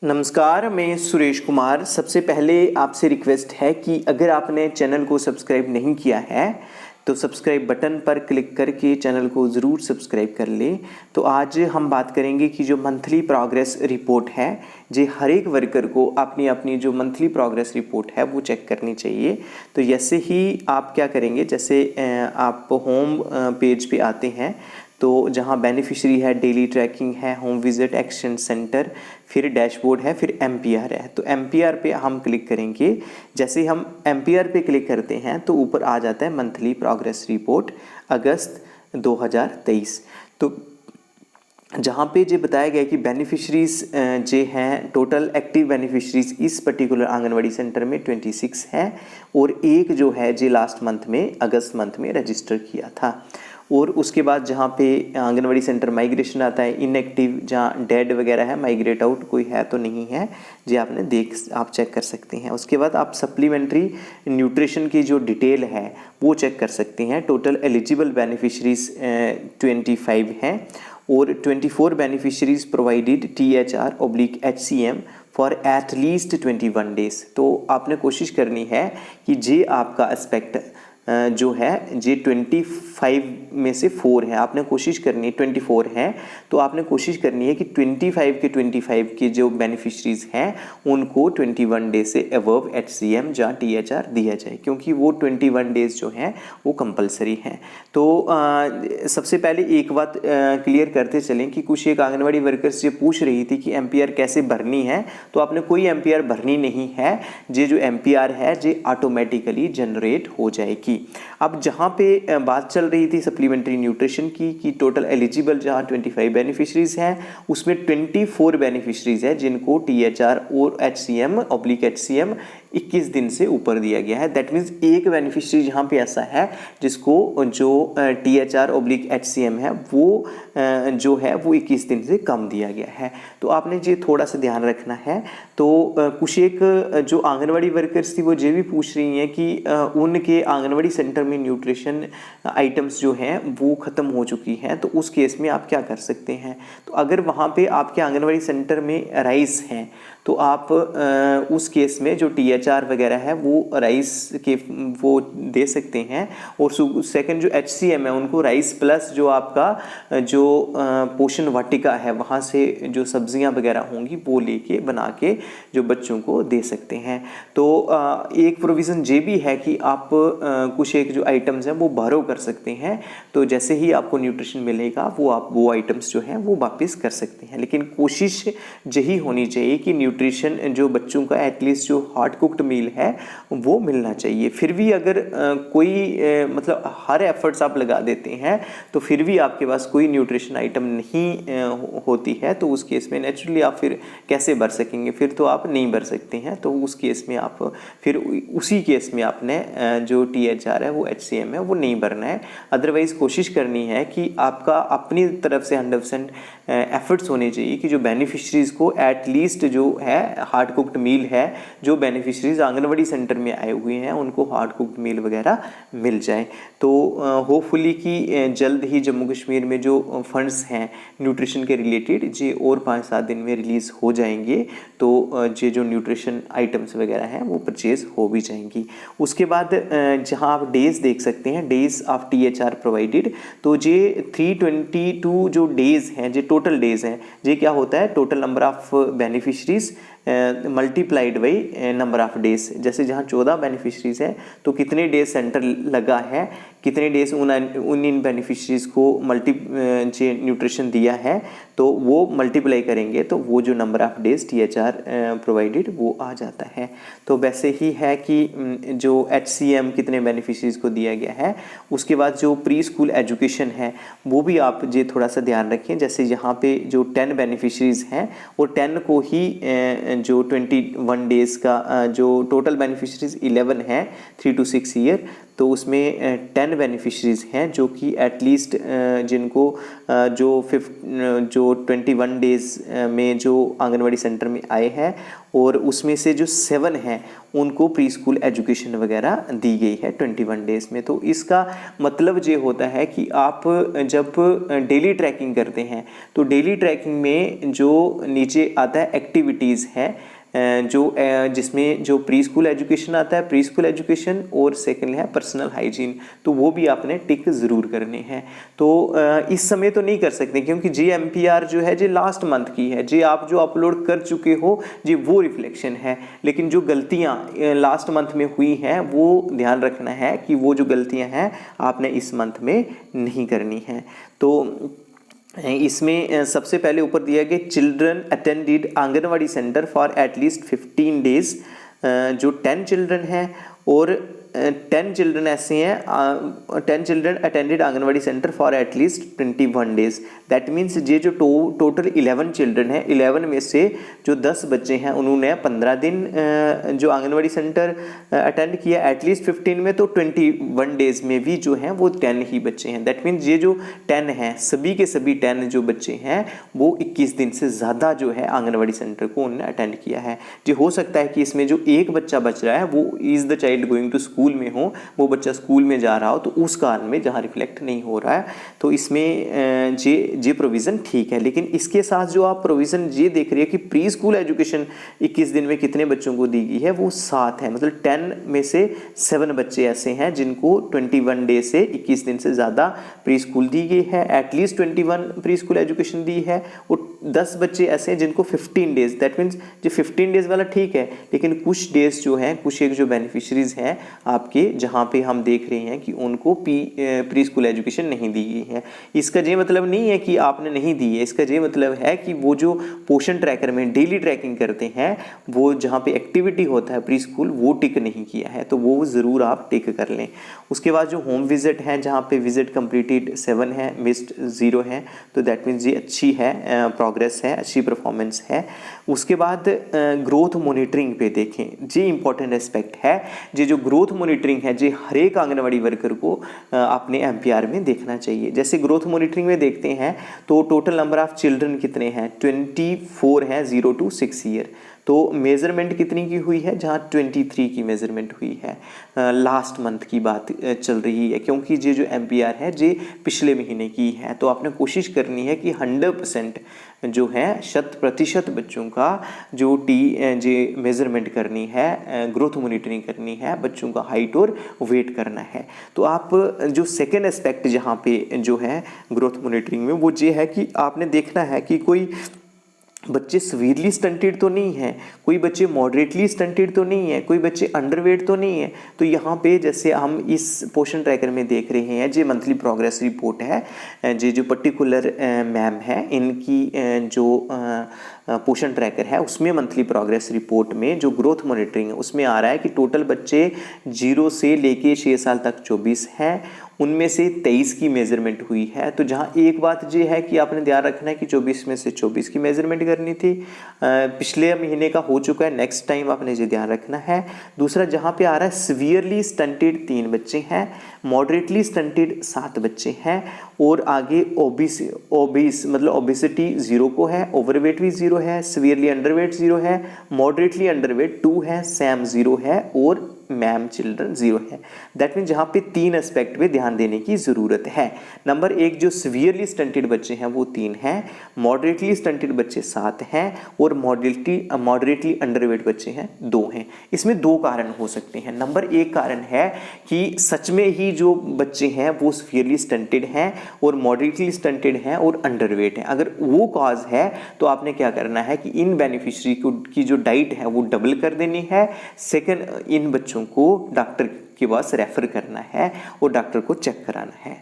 नमस्कार, मैं सुरेश कुमार। सबसे पहले आपसे रिक्वेस्ट है कि अगर आपने चैनल को सब्सक्राइब नहीं किया है तो सब्सक्राइब बटन पर क्लिक करके चैनल को ज़रूर सब्सक्राइब कर लें। तो आज हम बात करेंगे कि जो मंथली प्रोग्रेस रिपोर्ट है, जो हर एक वर्कर को अपनी अपनी जो मंथली प्रोग्रेस रिपोर्ट है वो चेक करनी चाहिए। तो जैसे ही आप क्या करेंगे, जैसे आप होम पेज पे आते हैं तो जहाँ बेनिफिशियरी है, डेली ट्रैकिंग है, होम विजिट, एक्शन सेंटर, फिर डैशबोर्ड है, फिर MPR है। तो MPR पे हम क्लिक करेंगे। जैसे ही हम MPR पे क्लिक करते हैं तो ऊपर आ जाता है मंथली प्रोग्रेस रिपोर्ट अगस्त 2023। तो जहाँ पे जो बताया गया कि बेनिफिशरीज जो हैं, टोटल एक्टिव बेनिफिशरीज इस पर्टिकुलर आंगनवाड़ी सेंटर में 26 है और एक जो है जो लास्ट मंथ में अगस्त मंथ में रजिस्टर किया था। और उसके बाद जहाँ पे आंगनवाड़ी सेंटर माइग्रेशन आता है, इनएक्टिव जहाँ डेड वगैरह है, माइग्रेट आउट कोई है तो नहीं है, जी आपने आप चेक कर सकते हैं। उसके बाद आप सप्लीमेंट्री न्यूट्रिशन की जो डिटेल है वो चेक कर सकते हैं। टोटल एलिजिबल बेनिफिशरीज 25 हैं और 24 beneficiaries provided THR/HCM for at least 21 days. तो आपने कोशिश करनी है कि जे आपका एस्पेक्ट जो है जे 25 में से 4 है, आपने कोशिश करनी है 24 है तो आपने कोशिश करनी है कि 25 के जो बेनिफिशरीज हैं उनको 21 डेज से अबव HCM या THR दिया जाए, क्योंकि वो 21 डेज जो हैं वो कंपलसरी हैं। तो सबसे पहले एक बात क्लियर करते चलें कि कुछ एक आंगनवाड़ी वर्कर्स ये पूछ रही थी कि MPR कैसे भरनी है। तो आपने कोई MPR भरनी नहीं है, ये जो MPR है ये ऑटोमेटिकली जनरेट हो जाएगी। अब जहाँ पे बात चल रही थी सप्लीमेंट्री न्यूट्रिशन की कि टोटल एलिजिबल जहाँ 25 बेनिफिशरीज हैं उसमें 24 बेनिफिशरीज हैं जिनको THR और HCM/HCM 21 दिन से ऊपर दिया गया है। दैट मीन्स एक बेनिफिशरी जहाँ पे ऐसा है जिसको जो THR/HCM है वो जो है वो 21 दिन से कम दिया गया है। तो आपने ये थोड़ा सा ध्यान रखना है। तो कुछ एक जो आंगनवाड़ी वर्कर्स थी वो ये भी पूछ रही हैं कि उनके आंगनवाड़ी सेंटर में न्यूट्रिशन आइटम्स जो हैं वो ख़त्म हो चुकी हैं, तो उस केस में आप क्या कर सकते हैं। तो अगर वहाँ पे आपके आंगनवाड़ी सेंटर में राइस हैं तो आप उस केस में जो THR वगैरह है वो राइस के वो दे सकते हैं। और सेकंड जो HCM है उनको राइस प्लस जो आपका जो पोषण वाटिका है वहाँ से जो सब्जियां वगैरह होंगी वो लेके बना के जो बच्चों को दे सकते हैं। तो एक प्रोविज़न ये भी है कि आप कुछ एक जो आइटम्स हैं वो बारो कर सकते हैं। तो जैसे ही आपको न्यूट्रिशन मिलेगा वो आप वो आइटम्स जो हैं वो वापस कर सकते हैं। लेकिन कोशिश यही होनी चाहिए कि न्यूट्रिशन जो बच्चों का एटलीस्ट जो हार्ड कुक्ड मील है वो मिलना चाहिए। फिर भी अगर कोई मतलब हर एफर्ट्स आप लगा देते हैं तो फिर भी आपके पास कोई न्यूट्रिशन आइटम नहीं होती है तो उस केस में नेचुरली आप फिर कैसे भर सकेंगे, फिर तो आप नहीं भर सकते हैं। तो उस केस में आप फिर उसी केस में आपने जो THR है वो HCM है वो नहीं भरना है। अदरवाइज़ कोशिश करनी है कि आपका अपनी तरफ से 100% एफर्ट्स होने चाहिए कि जो बेनिफिशरीज़ को एटलीस्ट जो है हार्ड कुक्ड मील है, जो बेनिफिशरीज आंगनवाड़ी सेंटर में आए हुए हैं उनको हार्ड कुक्ड मील वगैरह मिल जाए। तो होपफुली कि जल्द ही जम्मू कश्मीर में जो फंड्स हैं न्यूट्रिशन के रिलेटेड ये और 5-7 दिन में रिलीज़ हो जाएंगे। तो ये जो न्यूट्रिशन आइटम्स वगैरह हैं वो परचेज़ हो भी जाएंगी। उसके बाद जहां आप डेज़ देख सकते हैं, डेज़ ऑफ THR प्रोवाइडेड, तो ये 322 जो डेज़ हैं, ये टोटल डेज़ हैं। ये क्या होता है, total number of beneficiaries multiplied by number of days. जैसे जहाँ 14 बेनिफिशरीज है तो कितने डेज सेंटर लगा है, कितने डेज उन इन बेनिफिशरीज को न्यूट्रिशन दिया है तो वो मल्टीप्लाई करेंगे तो वो जो number of days THR provided वो आ जाता है। तो वैसे ही है कि जो HCM कितने बेनिफिशरीज को दिया गया है। उसके बाद जो प्री स्कूल एजुकेशन है वो भी आप ये थोड़ा सा ध्यान रखें। जैसे यहाँ पे जो 10 बेनिफिशरीज हैं और 10 को ही जो 21 डेज़ का जो टोटल बेनिफिशरीज 11 है 3 to 6 ईयर, तो उसमें 10 बेनिफिशरीज़ हैं जो कि एटलीस्ट जिनको जो 21 डेज़ में जो आंगनवाड़ी सेंटर में आए हैं, और उसमें से जो 7 हैं उनको प्री स्कूल एजुकेशन वगैरह दी गई है 21 डेज़ में। तो इसका मतलब ये होता है कि आप जब डेली ट्रैकिंग करते हैं तो डेली ट्रैकिंग में जो नीचे आता है एक्टिविटीज़ है जिसमें जो प्री स्कूल एजुकेशन आता है, प्री स्कूल एजुकेशन, और सेकंड है पर्सनल हाइजीन, तो वो भी आपने टिक ज़रूर करने हैं। तो इस समय तो नहीं कर सकते क्योंकि GMPR जो है जी लास्ट मंथ की है, जी आप जो अपलोड कर चुके हो जी वो रिफ्लेक्शन है, लेकिन जो गलतियाँ लास्ट मंथ में हुई हैं वो ध्यान रखना है कि वो जो गलतियाँ हैं आपने इस मंथ में नहीं करनी है। तो इसमें सबसे पहले ऊपर दिया गया children attended anganwadi centre for at least 15 days, जो 10 चिल्ड्रन हैं, और 10 चिल्ड्रन ऐसे हैं 10 children attended anganwadi centre for at least 21 days. That means ये जो टोटल 11 चिल्ड्रन हैं, 11 में से जो 10 बच्चे हैं उन्होंने 15 दिन जो आंगनवाड़ी सेंटर अटेंड किया एटलीस्ट 15 में, तो 21 डेज में भी जो हैं वो 10 ही बच्चे हैं। दैट मीन्स ये जो 10 हैं सभी के सभी 10 जो बच्चे हैं वो 21 दिन से ज़्यादा जो है आंगनवाड़ी सेंटर को उन्होंने अटेंड किया है। जी हो सकता है कि इसमें जो एक बच्चा बच रहा है वो is the child going to school में हो, वो बच्चा स्कूल में जा रहा हो, तो उस कारण में जहाँ रिफ्लेक्ट नहीं हो रहा है, तो इसमें जे प्रोविज़न ठीक है। लेकिन इसके साथ जो आप प्रोविज़न ये देख रही है कि प्री स्कूल एजुकेशन 21 दिन में कितने बच्चों को दी गई है, वो 7 है। मतलब 10 में से 7 बच्चे ऐसे हैं जिनको 21 डे से 21 दिन से ज़्यादा प्री स्कूल दी गई है, एटलीस्ट 21 प्री स्कूल एजुकेशन दी है, और 10 बच्चे ऐसे हैं जिनको 15 डेज, दैट मीन्स जो 15 डेज वाला ठीक है, लेकिन कुछ डेज जो हैं, कुछ एक जो बेनिफिशरीज हैं आपके जहाँ पे हम देख रहे हैं कि उनको प्री स्कूल एजुकेशन नहीं दी गई है। इसका ये मतलब नहीं है कि आपने नहीं दी है, इसका ये मतलब है कि वो जो पोषण ट्रैकर में डेली ट्रैकिंग करते हैं वो जहाँ पे एक्टिविटी होता है प्री स्कूल वो टिक नहीं किया है, तो वो ज़रूर आप टिक कर लें। उसके बाद जो होम विजिट है जहाँ पे विजिट कंप्लीटेड 7 है, मिस्ड 0 है, तो दैट मीन्स ये अच्छी है, प्रोग्रेस है, अच्छी परफॉर्मेंस है। उसके बाद ग्रोथ मॉनिटरिंग पे देखें, ये इंपॉर्टेंट एस्पेक्ट है। ये जो ग्रोथ मॉनिटरिंग है ये हर एक आंगनवाड़ी वर्कर को अपने MPR में देखना चाहिए। जैसे ग्रोथ मॉनिटरिंग में देखते हैं तो टोटल नंबर ऑफ चिल्ड्रन कितने हैं, 24 हैं 0 to 6 ईयर। तो मेज़रमेंट कितनी की हुई है, जहाँ 23 की मेज़रमेंट हुई है। लास्ट मंथ की बात चल रही है क्योंकि ये जो MPR है ये पिछले महीने की है, तो आपने कोशिश करनी है कि 100% जो है 100% बच्चों का जो मेज़रमेंट करनी है, ग्रोथ मॉनिटरिंग करनी है, बच्चों का हाइट और वेट करना है। तो आप जो सेकेंड एस्पेक्ट जहाँ पे जो है ग्रोथ मॉनिटरिंग में वो ये है कि आपने देखना है कि कोई बच्चे सीवियरली स्टंटेड तो नहीं है, कोई बच्चे मॉडरेटली स्टंटेड तो नहीं है, कोई बच्चे अंडरवेट तो नहीं है। तो यहाँ पे जैसे हम इस पोषण ट्रैकर में देख रहे हैं, जो मंथली प्रोग्रेस रिपोर्ट है, जो पर्टिकुलर मैम है इनकी जो पोषण ट्रैकर है उसमें मंथली प्रोग्रेस रिपोर्ट में जो ग्रोथ मॉनिटरिंग है उसमें आ रहा है कि टोटल बच्चे 0 से लेके 6 साल तक 24 हैं, उनमें से 23 की मेज़रमेंट हुई है। तो जहाँ एक बात ये है कि आपने ध्यान रखना है कि 24 में से 24 की मेज़रमेंट करनी थी, पिछले महीने का हो चुका है, नेक्स्ट टाइम आपने ये ध्यान रखना है। दूसरा जहाँ पे आ रहा है सीवियरली स्टंटेड 3 बच्चे हैं, मॉडरेटली स्टंटेड 7 बच्चे हैं, और आगे ओबीस मतलब ओबेसिटी 0 को है, ओवरवेट भी 0 है, सीवियरली अंडरवेट 0 है, मॉडरेटली अंडरवेट 2 है, सैम 0 है, और मैम चिल्ड्रन 0 है। दैट मीन जहाँ पे 3 एस्पेक्ट पे ध्यान देने की ज़रूरत है। नंबर 1 जो सीवियरली स्टंटेड बच्चे हैं वो 3 हैं, मॉडरेटली स्टंटेड बच्चे 7 हैं, और मॉडरेटली अंडरवेट बच्चे हैं 2 हैं। इसमें 2 कारण हो सकते हैं। नंबर 1 कारण है कि सच में ही जो बच्चे हैं वो सीवियरली स्टंटेड हैं और मॉडरेटली स्टंटेड हैं और अंडरवेट हैं। अगर वो कॉज है तो आपने क्या करना है कि इन बेनिफिशरी की जो डाइट है वो डबल कर देनी है। सेकंड, इन बच्चों को डॉक्टर के पास रेफर करना है और डॉक्टर को चेक कराना है।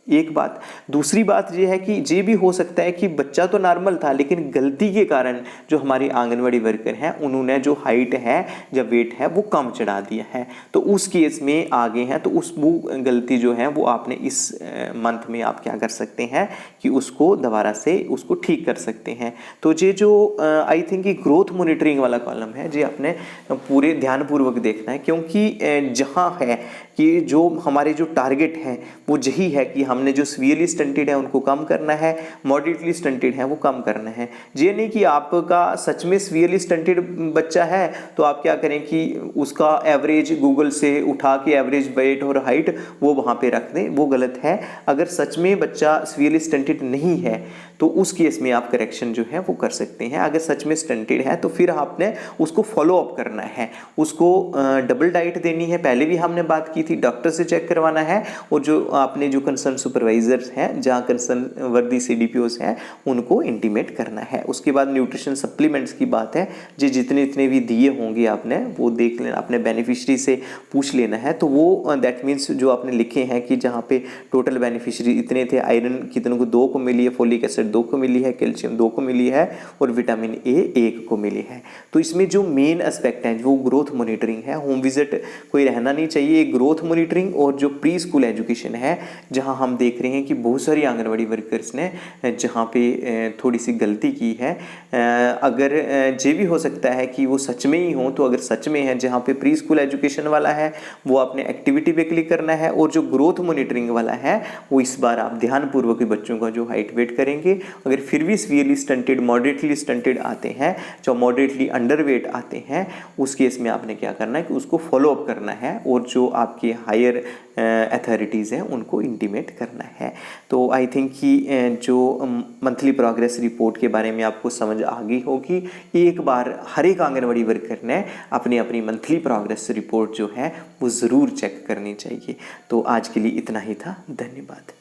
एक बात। दूसरी बात ये है कि ये भी हो सकता है कि बच्चा तो नॉर्मल था लेकिन गलती के कारण जो हमारी आंगनवाड़ी वर्कर हैं उन्होंने जो हाइट है या वेट है वो कम चढ़ा दिया है, तो उस केस में आगे हैं तो वो गलती जो है वो आपने इस मंथ में आप क्या कर सकते हैं कि उसको दोबारा से उसको ठीक कर सकते हैं। तो ये जो आई थिंक कि ग्रोथ मॉनिटरिंग वाला कॉलम है ये आपने पूरे ध्यानपूर्वक देखना है, क्योंकि जहाँ है कि जो हमारे जो टारगेट हैं वो यही है कि हमने जो सीवियरली स्टंटेड है उनको कम करना है, मॉडरेटली स्टंटेड है वो कम करना है। ये नहीं कि आपका सच में सीवियरली स्टंटेड बच्चा है तो आप क्या करें कि उसका एवरेज गूगल से उठा के एवरेज वेट और हाइट वो वहाँ पे रख दें, वो गलत है। अगर सच में बच्चा सीवियरली स्टंटेड नहीं है तो उस केस में आप करेक्शन जो है वो कर सकते हैं। अगर सच में स्टंटेड है तो फिर आपने उसको फॉलो अप करना है, उसको डबल डाइट देनी है, पहले भी हमने बात की थी, डॉक्टर से चेक करवाना है, और जो आपने जो कंसर्न सुपरवाइजर्स हैं जहाँ कंसर्न वर्दी CDPOs हैं उनको इंटीमेट करना है। उसके बाद न्यूट्रिशन सप्लीमेंट्स की बात है, जो जितने भी दिए होंगे आपने वो देख लेना, अपने बेनिफिशरी से पूछ लेना है। तो वो दैट मीन्स जो आपने लिखे हैं कि जहाँ पे टोटल बेनिफिशरी इतने थे, आयरन कितने को 2 को मिली है, फोलिक एसिड 2 को मिली है, कैल्शियम 2 को मिली है और विटामिन ए 1 को मिली है। तो इसमें जो मेन एस्पेक्ट है वो ग्रोथ मॉनिटरिंग है। होम विजिट कोई रहना नहीं चाहिए। ग्रोथ मॉनिटरिंग और जो प्री स्कूल एजुकेशन है जहां हम देख रहे हैं कि बहुत सारी आंगनवाड़ी वर्कर्स ने जहां पे थोड़ी सी गलती की है, अगर ये भी हो सकता है कि वो सच में ही हो, तो अगर सच में है जहाँ पे प्री स्कूल एजुकेशन वाला है वो आपने एक्टिविटी पे क्लिक करना है, और जो ग्रोथ मॉनिटरिंग वाला है वो इस बार आप ध्यानपूर्वक बच्चों का जो हाइट वेट करेंगे। अगर फिर भी सीवियरली स्टंटेड, मॉडरेटली स्टंटेड आते हैं, जो मॉडरेटली अंडरवेट आते हैं, उस केस में आपने क्या करना है कि उसको फॉलो अप करना है और जो आपके हायर अथॉरिटीज़ हैं उनको इंटीमेट करना है। तो आई थिंक कि जो मंथली प्रोग्रेस रिपोर्ट के बारे में आपको समझ आ गई होगी। एक बार हर एक आंगनवाड़ी वर्कर ने अपनी अपनी मंथली प्रोग्रेस रिपोर्ट जो है वो ज़रूर चेक करनी चाहिए। तो आज के लिए इतना ही था। धन्यवाद।